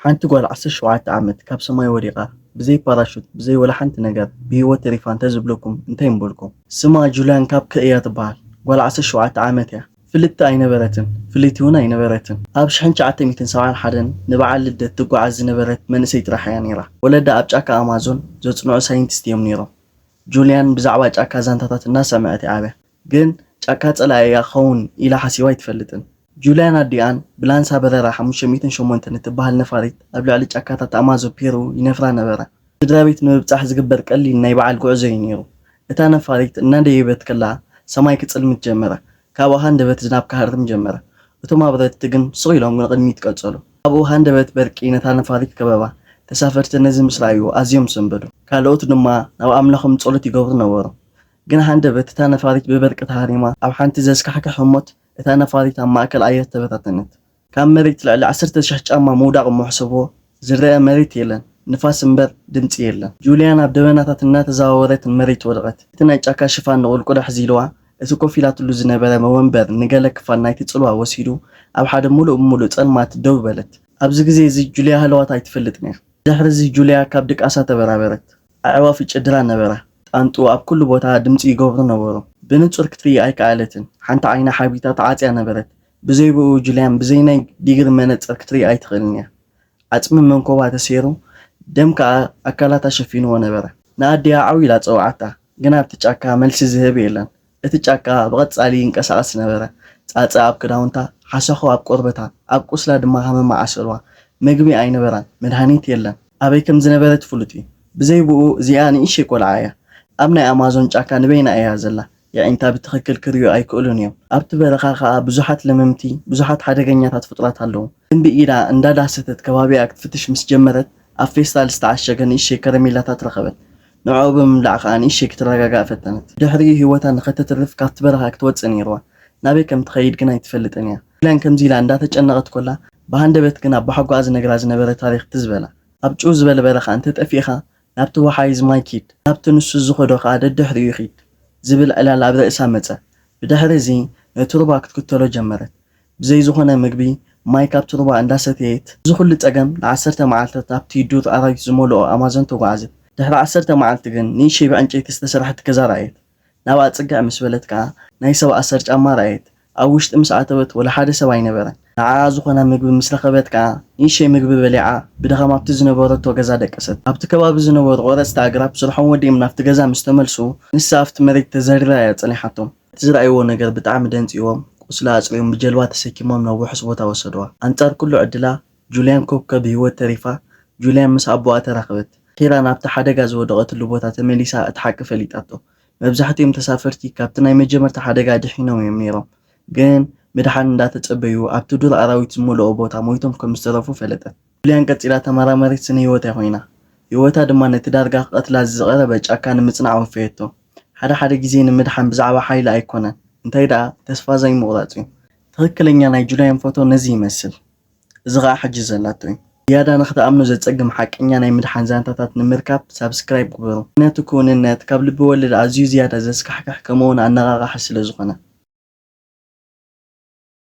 ሓንቲ ጓል 17 ዓመት ካብ ሰማይ ወዲቓ ብዘይ ፓራሹት ብዘይ ወላ ሓንቲ ነገር ብህይወት ተሪፋ እንተዝብለኩም እንታይ ምበልኩም? ስማ ጁልያን ካፕከ እያ ትበሃል። ጓል 17 ዓመት እያ። ፍልጥቲ ኣይነበረትን ፍልይቲ እውን ኣይነበረትን። ኣብ 1971 ንበዓል ልደት ትጓዓዝ ዝነበረት መንእሰይ ጥራሕ እያ ነይራ። ወለዳ ኣብ ጫካ ኣማዞን ዘጽንዑ ሳይንቲስት እዮም ነይሮም። ጁልያን ብዛዕባ ጫካ ዛንታታት እናሰምዐት ዓብያ፣ ግን ጫካ ጸላኢ እያ ክኸውን ኢላ ሓሲባ ኣይትፈልጥን። ጁልያን ኣዲኣን ብላንሳ በረራ 508 እትበሃል ነፋሪት ኣብ ልዕሊ ጫካታት ኣማዞን ፔሩ ይነፍራ ነበራ። ስድራቤት ንምብጻሕ ዝግበር ቀሊል ናይ በዓል ጉዕዞ እዩ ነይሩ። እታ ነፋሪት እናደየበት ከላ ሰማይ ክጽልምት ጀመረ። ካብኡ ሃንደበት ዝናብ ክሃርም ጀመረ። እቶም ኣብረድቲ ግን ስቕ ኢሎም ንቕድሚት ቀጸሉ። ኣብኡ ሃንደበት በርቂ ነታ ነፋሪት ከበባ። ተሳፈርቲ ነዚ ምስ ረኣዩ ኣዝዮም ሰንበዱ። ካልኦት ድማ ናብ ኣምላኾም ጸሎት ይገብሩ ነበሩ። ግን ሃንደበት እታ ነፋሪት ብበርቂ ተሃሪማ ኣብ ሓንቲ ዘስካሕክሕ ሞት እታ ነፋሪት ኣብ ማእከል ኣየር ተበታተነት። ካብ መሬት ልዕሊ 10,000 ጫማ ምውዳቕ እምሕሰቦ ዝረአ መሬት የለን፣ ንፋስ እምበር ድምፂ የለን። ጁልያን ኣብ ደበናታት እናተዘዋወረት መሬት ወድቐት። እቲ ናይ ጫካ ሽፋን ንቑልቁል ሕዚልዋ እቲ ኮፍ ኢላትሉ ዝነበረ መወንበር ንገለ ክፋል ናይቲ ጽልዋ ወሲዱ ኣብ ሓደ ሙሉእ ጸልማት ደው በለት። ኣብዚ ግዜ እዚ ጁልያ ሃለዋታ ኣይትፈልጥን እያ። ድሕሪ እዚ ጁልያ ካብ ድቃሳ ተበራበረት። ኣዕዋፍ ይጭድራ ነበራ። ጣንጡ ኣብ ኩሉ ቦታ ድምፂ ይገብሩ ነበሩ። ብንጹር ክትርኢ ኣይከኣለትን። ሓንቲ ዓይና ሓቢታ ተዓጽያ ነበረት። ብዘይብኡ ጁልያን ብዘይ ናይ ዲግሪ መነጽር ክትርኢ ኣይትኽእልን እያ። ዓጽሚ መንኮባ ተሰይሩ ደም ከዓ ኣካላታ ሸፊንዎ ነበረ። ንኣድያ ዓዊላ ፀውዓታ፣ ግን ኣብቲ ጫካ መልሲ ዝህብ የለን። እቲ ጫካ ብቐጻሊ ይንቀሳቐስ ነበረ። ጻጸ ኣብ ክዳውንታ፣ ሓሰኹ ኣብ ቆርበታ፣ ኣብ ቁስላ ድማ ሃመማ ዓሰልዋ። ምግቢ ኣይነበራን፣ መድሃኒት የለን። ኣበይ ከም ዝነበረት ፍሉጥ እዩ። ብዘይብኡ እዚኣ ንእሽተይ ቆልዓ እያ። ኣብ ናይ ኣማዞን ጫካ ንበይና እያ ዘላ። የዒንታ ብትኽክል ክሪኡ ኣይክእሉን እዮም። ኣብቲ በረኻ ከዓ ብዙሓት ለመምቲ፣ ብዙሓት ሓደገኛታት ፍጡራት ኣለዉ። ግን ብኢዳ እንዳዳሰተት ከባቢኣ ክትፍትሽ ምስ ጀመረት ኣብ ፌስታል ዝተዓሸገ ንእሽተይ ከረሜላታት ረኸበት። ንዕኡ ብምብላዕ ከዓ ንእሽተይ ክትረጋጋእ ፈተነት። ድሕሪ ህይወታ ንኸተትርፍ ካብቲ በረኻ ክትወፅእ ነይርዋ። ናበይ ከም ትኸይድ ግን ኣይትፈልጥን እያ። ጁልያን ከምዚ ኢላ እንዳተጨነቐት ኮላ ብሃንደበት ግን ኣብ ባሓጓ ዝነግራ ዝነበረ ታሪክ ትዝበላ። ኣብ ጭው ዝበለ በረኻ እንተጠፊእኻ ናብቲ ወሓይ ማይ ኪድ፣ ናብቲ ንሱ ዝኸዶ ከዓ ደድሕሪኡ ይኺድ ዝብል ዕላል ኣብ ርእሳ መፀ። ብድሕሪ እዚ ነቲ ሩባ ክትክተሎ ጀመረት። ብዘይ ዝኾነ ምግቢ ማይ ካብቲ ሩባ እንዳሰተየት ዝኹሉ ፀገም ን10 መዓልታት ኣብቲ ዱር ኣራዊት ዝመልኦ ኣማዞን ተጓዓዘት። ድሕሪ 10 መዓልቲ ግን ንእሽተይ ብዕንጨይቲ ዝተሰርሐት ገዛ ረኣየት። ናብኣ ጽግዕ ምስ በለት ከዓ ናይ ሰብ ኣሰር ጫማ ረኣየት። ኣብ ውሽጢ ምስ ኣተወት ወላ ሓደ ሰብ ኣይነበረን። ንዓዓ ዝኾነ ምግቢ ምስ ረኸበት ከዓ ንእሽተይ ምግቢ በሊዓ ብድኻም ኣብቲ ዝነበረቶ ገዛ ደቀሰት። ኣብቲ ከባቢ ዝነበሩ ቆረፅቲ ኣግራብ ስርሖም ወዲኦም ናብቲ ገዛ ምስ ተመልሱ ንሳ ኣብቲ መሬት ተዘሪራ እያ ጸኒሓቶም። እቲ ዝረኣይዎ ነገር ብጣዕሚ ደንፂዎም ቁስላ ኣጽሪዮም ብጀልባ ተሰኪሞም ናብ ውሑስ ቦታ ወሰድዋ። ኣንጻር ኩሉ ዕድላ ጁልያን ኮከብ ብህይወት ተሪፋ ጁልያን ምስ ኣቦኣ ተራኸበት። ኬራ ናብቲ ሓደጋ ዝወደቐትሉ ቦታ ተመሊሳ እቲ ሓቂ ፈሊጣቶ። መብዛሕትኦም ተሳፈርቲ ካብቲ ናይ መጀመርታ ሓደጋ ድሒኖም እዮም ነይሮም፣ ግን ምድሓን እንዳተጸበዩ ኣብቲ ዱር ኣራዊት ዝመልኦ ቦታ ሞይቶም ከም ዝተረፉ ፈለጠት። ጁልያን ቀፂላ ተመራመሪት ስነ ህይወታ ኮይና ህይወታ ድማ ነቲ ዳርጋ ቀትላ ዝቐረበ ጫካ ንምጽናዕ ወፈየቶ። ሓደ ግዜ ንምድሓን ብዛዕባ ሓይሊ ኣይኮነን፣ እንታይ ደኣ ተስፋ ዘይምቑራጽ እዩ። ትኽክለኛ ናይ ጁልያን ፎቶ ነዚ ይመስል። እዚ ከዓ ሕጂ ዘላቶ እዩ። ዝያዳ ንኽተኣምኑ ዘጸግም ሓቀኛ ናይ ምድሓን ዛንታታት ንምርካብ ሳብስክራይብ ግበሩ። ምክንያቱ ክውንነት ካብ ልቢ ወለድ ኣዝዩ ዝያዳ ዘስካሕክሕ ከምኡውን ኣነቓቓሒ ስለ ዝኾነ